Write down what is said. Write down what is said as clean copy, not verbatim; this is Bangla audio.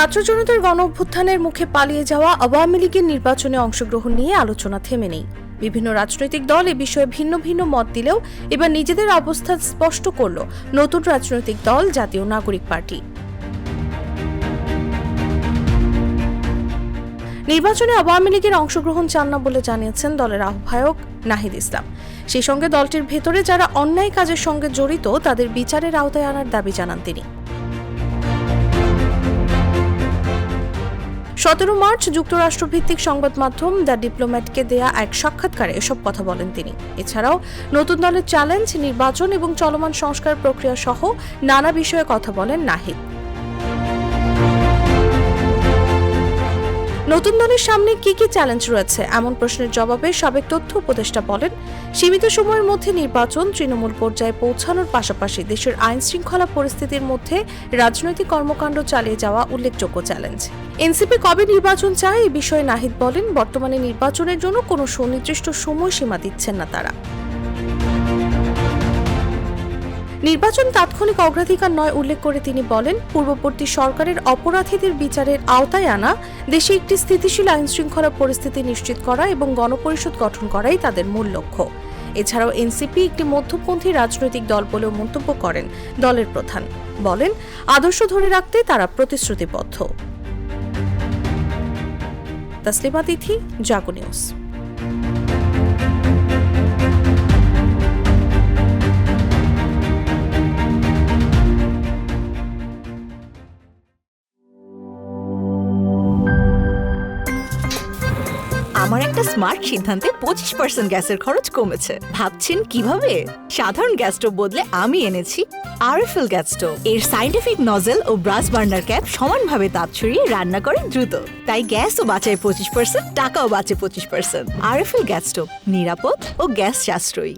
ছাত্র জনতার গণ অভ্যুত্থানের মুখে পালিয়ে যাওয়া আওয়ামী লীগের নির্বাচনে অংশগ্রহণ নিয়ে আলোচনা থেমে নেই। বিভিন্ন রাজনৈতিক দল এ বিষয়ে ভিন্ন ভিন্ন মত দিলেও এবার নিজেদের অবস্থান স্পষ্ট করল নতুন রাজনৈতিক দল জাতীয় নাগরিক পার্টি। নির্বাচনে আওয়ামী লীগের অংশগ্রহণ চান না বলে জানিয়েছেন দলের আহ্বায়ক নাহিদ ইসলাম। সেই সঙ্গে দলটির ভেতরে যারা অন্যায় কাজের সঙ্গে জড়িত তাদের বিচারের আওতায় আনার দাবি জানান তিনি। 17 মার্চ যুক্তরাষ্ট্রভিত্তিক সংবাদ মাধ্যম দ্য ডিপ্লোম্যাটকে দেয়া এক সাক্ষাৎকারে এসব কথা বলেন তিনি। এছাড়াও নতুন দলের চ্যালেঞ্জ, নির্বাচন এবং চলমান সংস্কার প্রক্রিয়া সহ নানা বিষয়ে কথা বলেন নাহিদ। নতুন দলের সামনে কি কি চ্যালেঞ্জ রয়েছে এমন প্রশ্নের জবাবে সাবেক তথ্য উপদেষ্টা বলেন, সীমিত সময়ের মধ্যে নির্বাচন তৃণমূল পর্যায়ে পৌঁছানোর পাশাপাশি দেশের আইন শৃঙ্খলা পরিস্থিতির মধ্যে রাজনৈতিক কর্মকাণ্ড চালিয়ে যাওয়া উল্লেখযোগ্য চ্যালেঞ্জ। এনসিপি কবে নির্বাচন চায় এই বিষয়ে নাহিদ বলেন, বর্তমানে নির্বাচনের জন্য কোনো সুনির্দিষ্ট সময়সীমা দিচ্ছেন না তারা। নির্বাচন তাৎক্ষণিক অগ্রাধিকার নয় উল্লেখ করে তিনি বলেন, পূর্ববর্তী সরকারের অপরাধীদের বিচারের আওতায় আনা, দেশে একটি স্থিতিশীল আইন শৃঙ্খলা পরিস্থিতি নিশ্চিত করা এবং গণপরিষদ গঠন করাই তাদের মূল লক্ষ্য। এছাড়াও এনসিপি একটি মধ্যপন্থী রাজনৈতিক দল বলেও মন্তব্য করেন দলের প্রধান। বলেন, আদর্শ ধরে রাখতে তারা প্রতিশ্রুতিবদ্ধ। তাসলিমা তিথি, জাগো নিউজ। আমার একটা স্মার্ট সিদ্ধান্তে 25% গ্যাসের খরচ কমেছে। ভাবছেন কিভাবে? সাধারণ গ্যাস স্টোভ বদলে আমি এনেছি আরএফএল গ্যাস স্টোভ। এর সাইন্টিফিক নজল ও ব্রাস বার্নার ক্যাপ সমানভাবে তাপ ছড়িয়ে রান্না করে দ্রুত, তাই গ্যাসও বাঁচায় 25%, টাকাও বাঁচে 25%। আরএফএল গ্যাস স্টোভ নিরাপদ ও গ্যাস সাশ্রয়ী।